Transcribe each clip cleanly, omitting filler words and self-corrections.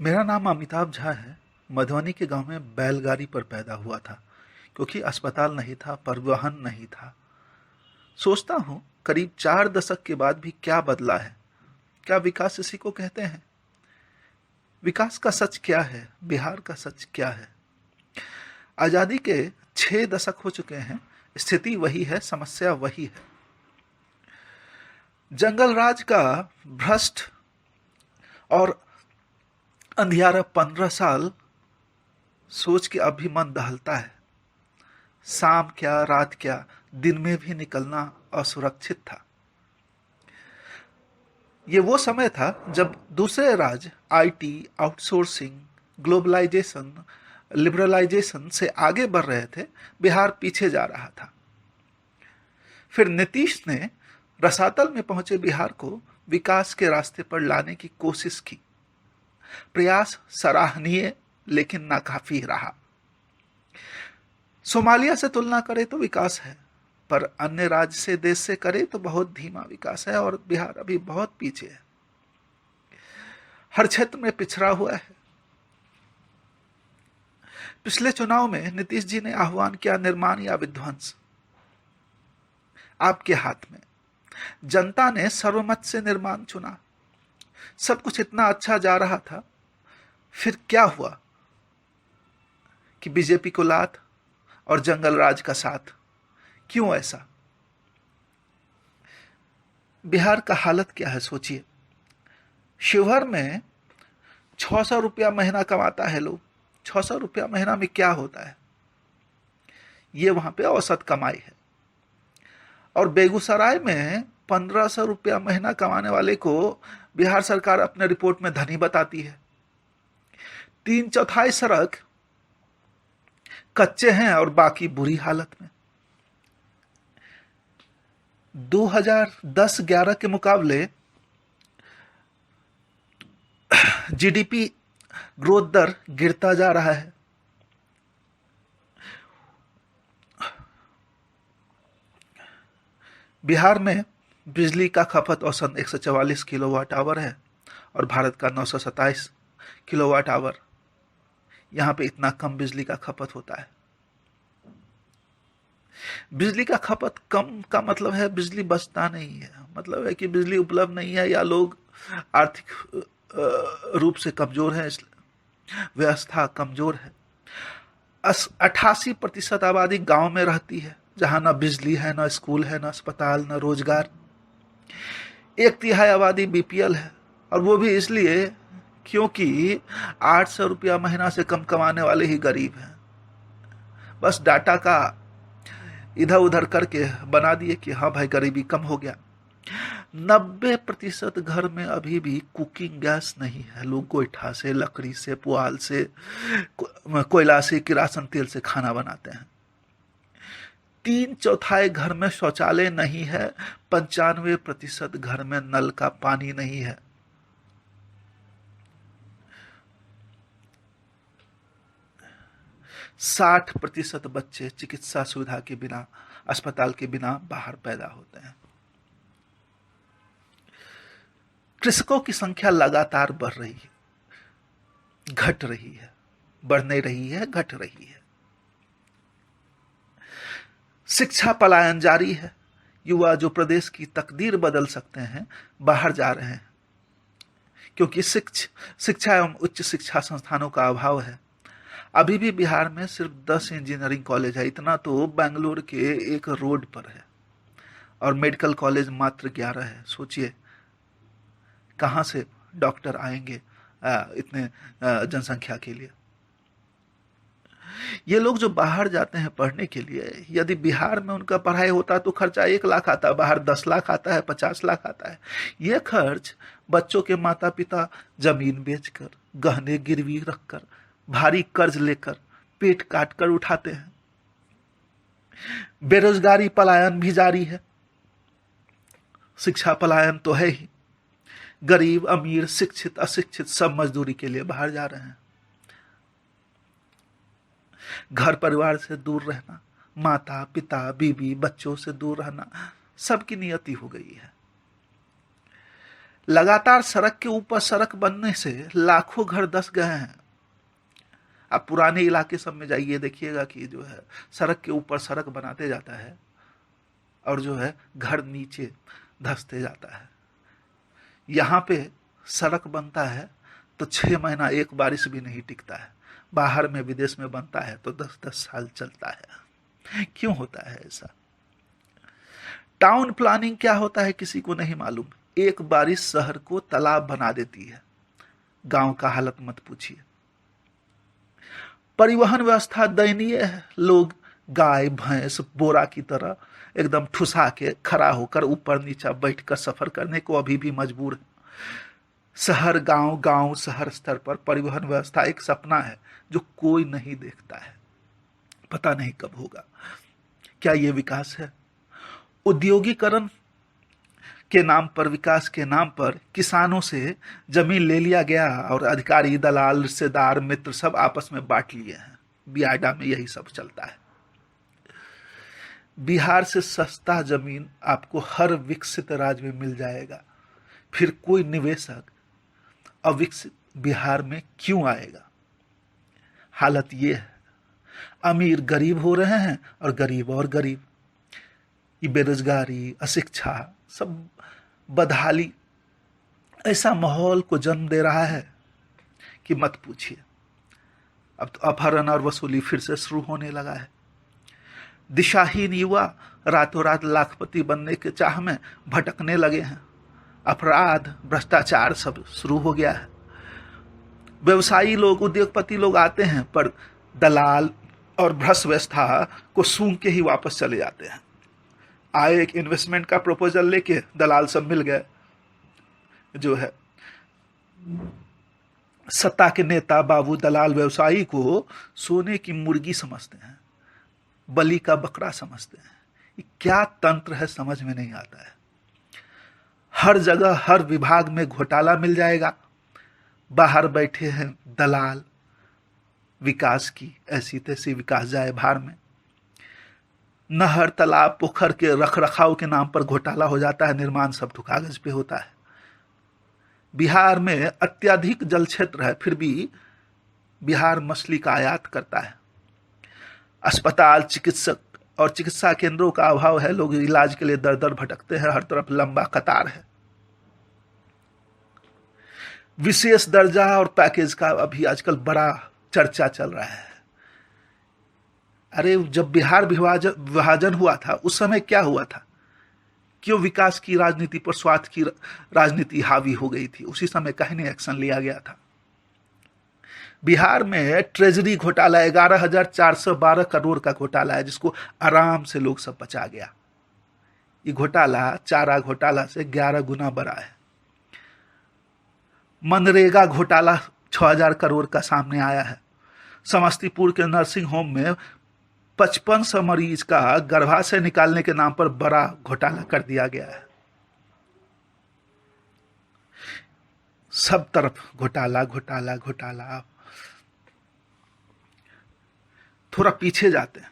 मेरा नाम अमिताभ झा है। मधुबनी के गांव में बैलगाड़ी पर पैदा हुआ था, क्योंकि अस्पताल नहीं था, परिवहन नहीं था। सोचता हूँ करीब 4 दशक के बाद भी क्या बदला है। क्या विकास इसी को कहते हैं? विकास का सच क्या है? बिहार का सच क्या है? आजादी के 6 दशक हो चुके हैं। स्थिति वही है, समस्या वही है। जंगल राज का भ्रष्ट और अंधियारा 15 साल सोच के अब भी मन दहलता है। शाम क्या, रात क्या, दिन में भी निकलना असुरक्षित था। ये वो समय था जब दूसरे राज्य आईटी, आउटसोर्सिंग, ग्लोबलाइजेशन, लिबरलाइजेशन से आगे बढ़ रहे थे। बिहार पीछे जा रहा था। फिर नीतीश ने रसातल में पहुंचे बिहार को विकास के रास्ते पर लाने की कोशिश की। प्रयास सराहनीय लेकिन नाकाफी रहा। सोमालिया से तुलना करें तो विकास है, पर अन्य राज्य से, देश से करें तो बहुत धीमा विकास है और बिहार अभी बहुत पीछे है। हर क्षेत्र में पिछड़ा हुआ है। पिछले चुनाव में नीतीश जी ने आह्वान किया निर्माण या विध्वंस। आपके हाथ में। जनता ने सर्वमत से निर्माण चुना। सब कुछ इतना अच्छा जा रहा था। फिर क्या हुआ कि बीजेपी को लात और जंगल राज का साथ। क्यों ऐसा? बिहार का हालत क्या है सोचिए। शिवहर में 600 रुपया महीना कमाता है लोग। 600 रुपया महीना में क्या होता है? ये वहां पे औसत कमाई है। और बेगूसराय में 1500 रुपया महीना कमाने वाले को बिहार सरकार अपने रिपोर्ट में धनी बताती है। 3/4 सड़क कच्चे हैं और बाकी बुरी हालत में। 2010-11 के मुकाबले जीडीपी ग्रोथ दर गिरता जा रहा है। बिहार में बिजली का खपत औसत 144 किलोवाट आवर है और भारत का 927 किलोवाट आवर। यहां पे इतना कम बिजली का खपत होता है। बिजली का खपत कम का मतलब है बिजली बचता नहीं है। मतलब है कि बिजली उपलब्ध नहीं है या लोग आर्थिक रूप से कमजोर हैं, व्यवस्था कमजोर है। 88% आबादी गांव में रहती है, जहां ना बिजली है, ना स्कूल है, ना अस्पताल, ना रोजगार। 1/3 आबादी बीपीएल है, और वो भी इसलिए क्योंकि 800 रुपया महीना से कम कमाने वाले ही गरीब हैं। बस डाटा का इधर उधर करके बना दिए कि हाँ भाई गरीबी कम हो गया। 90% घर में अभी भी कुकिंग गैस नहीं है। लोग गोईठा से, लकड़ी से, पुआल से, कोयला से, किरासन तेल से खाना बनाते हैं। 3/4 घर में शौचालय नहीं है। 95% घर में नल का पानी नहीं है। साठ 60% बच्चे चिकित्सा सुविधा के बिना, अस्पताल के बिना बाहर पैदा होते हैं। कृषकों की संख्या लगातार बढ़ रही है, घट रही है, बढ़ नहीं रही है, घट रही है। शिक्षा पलायन जारी है। युवा जो प्रदेश की तकदीर बदल सकते हैं, बाहर जा रहे हैं, क्योंकि शिक्षा एवं उच्च शिक्षा संस्थानों का अभाव है। अभी भी बिहार में सिर्फ 10 इंजीनियरिंग कॉलेज है। इतना तो बेंगलोर के एक रोड पर है। और मेडिकल कॉलेज मात्र 11 है। सोचिए कहां से डॉक्टर आएंगे इतने जनसंख्या के लिए। ये लोग जो बाहर जाते हैं पढ़ने के लिए, यदि बिहार में उनका पढ़ाई होता तो खर्चा 1 लाख आता, बाहर 10 लाख आता है, 50 लाख आता है। ये खर्च बच्चों के माता पिता जमीन बेचकर, गहने गिरवी रखकर, भारी कर्ज लेकर, पेट काट कर उठाते हैं। बेरोजगारी पलायन भी जारी है। शिक्षा पलायन तो है ही। गरीब, अमीर, शिक्षित, अशिक्षित सब मजदूरी के लिए बाहर जा रहे हैं। घर परिवार से दूर रहना, माता पिता, बीवी, बच्चों से दूर रहना, सबकी नियति हो गई है। लगातार सड़क के ऊपर सड़क बनने से लाखों घर धंस गए हैं। आप पुराने इलाके सब में जाइए, देखिएगा कि जो है सड़क के ऊपर सड़क बनाते जाता है और जो है घर नीचे धंसते जाता है। यहाँ पे सड़क बनता है तो 6 महीना एक बारिश भी नहीं टिकता है। बाहर में विदेश में बनता है तो 10-10 साल चलता है। क्यों होता है ऐसा? टाउन प्लानिंग क्या होता है किसी को नहीं मालूम। एक बारिश शहर को तालाब बना देती है। गांव का हालत मत पूछिए। परिवहन व्यवस्था दयनीय है। लोग गाय भैंस बोरा की तरह एकदम ठुसा के खड़ा होकर ऊपर नीचा बैठकर सफर करने को अभी भी मजबूर है। शहर गांव, गांव शहर स्तर पर परिवहन व्यवस्था एक सपना है जो कोई नहीं देखता है। पता नहीं कब होगा। क्या यह विकास है? औद्योगिकरण के नाम पर, विकास के नाम पर किसानों से जमीन ले लिया गया और अधिकारी, दलाल, रिश्तेदार, मित्र सब आपस में बांट लिए हैं। बियाडा में यही सब चलता है। बिहार से सस्ता जमीन आपको हर विकसित राज्य में मिल जाएगा। फिर कोई निवेशक अविकसित बिहार में क्यों आएगा? हालत ये है। अमीर गरीब हो रहे हैं और गरीब और गरीब। ये बेरोजगारी, अशिक्षा, सब बदहाली ऐसा माहौल को जन्म दे रहा है कि मत पूछिए। अब तो अपहरण और वसूली फिर से शुरू होने लगा है। दिशाहीन युवा रातों रात लाखपति बनने के चाह में भटकने लगे हैं। अपराध, भ्रष्टाचार सब शुरू हो गया है। व्यवसायी लोग, उद्योगपति लोग आते हैं पर दलाल और भ्रष्ट व्यवस्था को सूंघ के ही वापस चले जाते हैं। आए एक इन्वेस्टमेंट का प्रपोजल लेके दलाल सब मिल गए। जो है सत्ता के नेता बाबू दलाल व्यवसायी को सोने की मुर्गी समझते हैं, बलि का बकरा समझते हैं। ये क्या तंत्र है समझ में नहीं आता है। हर जगह हर विभाग में घोटाला मिल जाएगा। बाहर बैठे हैं दलाल। विकास की ऐसी तैसी विकास जाए भार में। नहर, तालाब, पोखर के रख रखाव के नाम पर घोटाला हो जाता है। निर्माण सब तो कागज पे होता है। बिहार में अत्यधिक जल क्षेत्र है, फिर भी बिहार मछली का आयात करता है। अस्पताल, चिकित्सक और चिकित्सा केंद्रों का अभाव है। लोग इलाज के लिए दर दर भटकते हैं। हर तरफ लंबा कतार है। विशेष दर्जा और पैकेज का अभी आजकल बड़ा चर्चा चल रहा है। अरे जब बिहार विभाजन हुआ था उस समय क्या हुआ था? क्यों विकास की राजनीति पर स्वार्थ की राजनीति हावी हो गई थी? उसी समय कहीं नहीं एक्शन लिया गया था। बिहार में ट्रेजरी घोटाला 11,412 करोड़ का घोटाला है, जिसको आराम से लोग सब बचा गया। ये घोटाला चारा घोटाला से 11 गुना बड़ा है। मनरेगा घोटाला 6,000 करोड़ का सामने आया है। समस्तीपुर के नर्सिंग होम में 5500 मरीज का गर्भाशय निकालने के नाम पर बड़ा घोटाला कर दिया गया है। सब तरफ घोटाला घोटाला घोटाला। थोड़ा पीछे जाते हैं।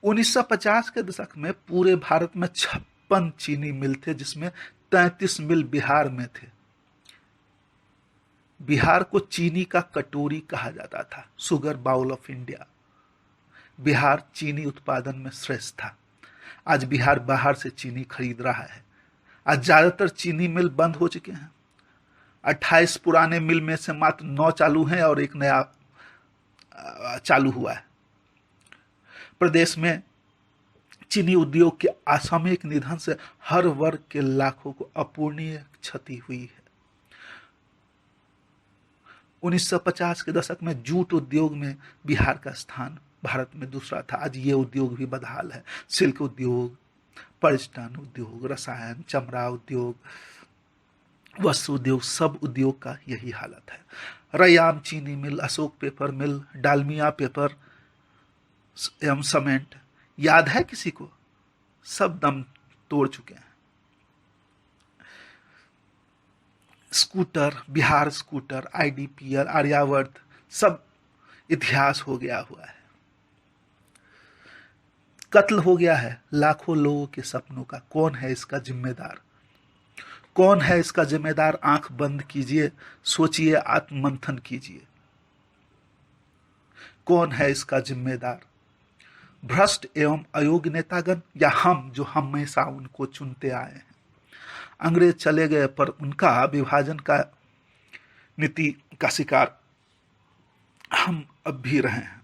1950 के दशक में पूरे भारत में 56 चीनी मिल थे, जिसमें 33 मिल बिहार में थे। बिहार को चीनी का कटोरी कहा जाता था, sugar bowl of India. Bihar चीनी उत्पादन में श्रेष्ठ था। आज बिहार बाहर से चीनी खरीद रहा है। आज ज्यादातर चीनी मिल बंद हो चुके हैं। 28 पुराने मिल में से मात्र 9 चालू हैं और एक नया चालू हुआ है। प्रदेश में चीनी उद्योग के असामयिक निधन से हर वर्ग के लाखों को अपूरणीय क्षति हुई है। 1950 के दशक में जूट उद्योग में बिहार का स्थान भारत में दूसरा था। आज ये उद्योग भी बदहाल है। सिल्क उद्योग, पर्यटन उद्योग, रसायन, चमड़ा उद्योग, वस्त्र उद्योग, सब उद्योग का यही हालत है। रयाम चीनी mill, Ashok paper mill, Dalmia paper एवं सीमेंट, याद है किसी को? सब दम तोड़ चुके हैं। Scooter, Bihar scooter, IDPL, Aryavart, सब इतिहास हो गया हुआ है। कत्ल हो गया है लाखों लोगों के सपनों का। कौन है इसका जिम्मेदार? कौन है इसका जिम्मेदार? आंख बंद कीजिए, सोचिए, आत्ममंथन कीजिए। कौन है इसका जिम्मेदार? भ्रष्ट एवं अयोग्य नेतागण, या हम जो हमेशा उनको चुनते आए हैं? अंग्रेज चले गए पर उनका विभाजन का नीति का शिकार हम अब भी रहे हैं।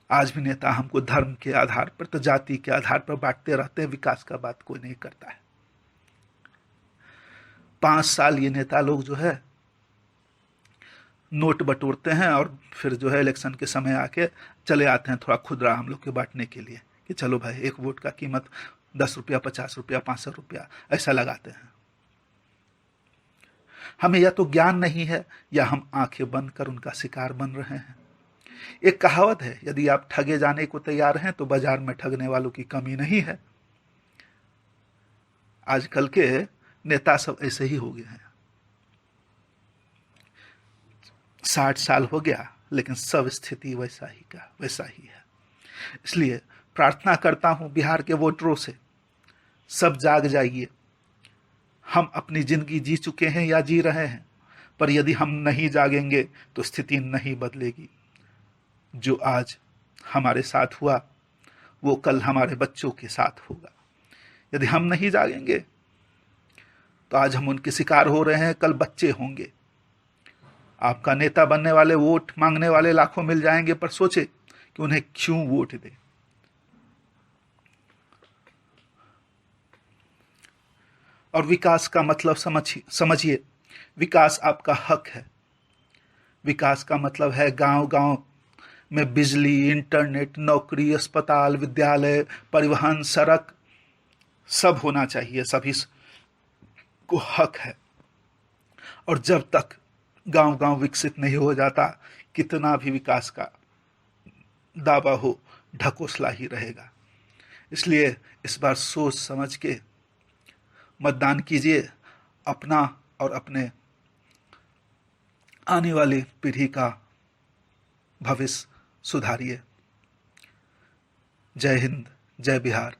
आज भी नेता हमको धर्म के आधार पर, तो जाति के आधार पर बांटते रहते हैं। विकास का बात कोई नहीं करता है। 5 साल ये नेता लोग जो है नोट बटोरते हैं और फिर जो है इलेक्शन के समय आके चले आते हैं थोड़ा खुदरा हम लोग के बांटने के लिए कि चलो भाई, एक वोट का कीमत 10 रुपया, 50 रुपया, 500 रुपया ऐसा लगाते हैं। हमें या तो ज्ञान नहीं है या हम आंखें बंद कर उनका शिकार बन रहे हैं। एक कहावत है, यदि आप ठगे जाने को तैयार हैं तो बाजार में ठगने वालों की कमी नहीं है। आजकल के नेता सब ऐसे ही हो गए हैं। 60 साल हो गया लेकिन सब स्थिति वैसा ही का वैसा ही है। इसलिए प्रार्थना करता हूं बिहार के वोटरों से, सब जाग जाइए। हम अपनी जिंदगी जी चुके हैं या जी रहे हैं, पर यदि हम नहीं जागेंगे तो स्थिति नहीं बदलेगी। जो आज हमारे साथ हुआ वो कल हमारे बच्चों के साथ होगा। यदि हम नहीं जागेंगे तो आज हम उनके शिकार हो रहे हैं, कल बच्चे होंगे। आपका नेता बनने वाले, वोट मांगने वाले लाखों मिल जाएंगे, पर सोचे कि उन्हें क्यों वोट दे। और विकास का मतलब समझिए, विकास आपका हक है। विकास का मतलब है गांव गांव में बिजली, इंटरनेट, नौकरी, अस्पताल, विद्यालय, परिवहन, सड़क सब होना चाहिए। सभी को हक है। और जब तक गांव गांव विकसित नहीं हो जाता, कितना भी विकास का दावा हो, ढकोसला ही रहेगा। इसलिए इस बार सोच समझ के मतदान कीजिए। अपना और अपने आने वाली पीढ़ी का भविष्य सुधारिए। जय हिंद, जय बिहार।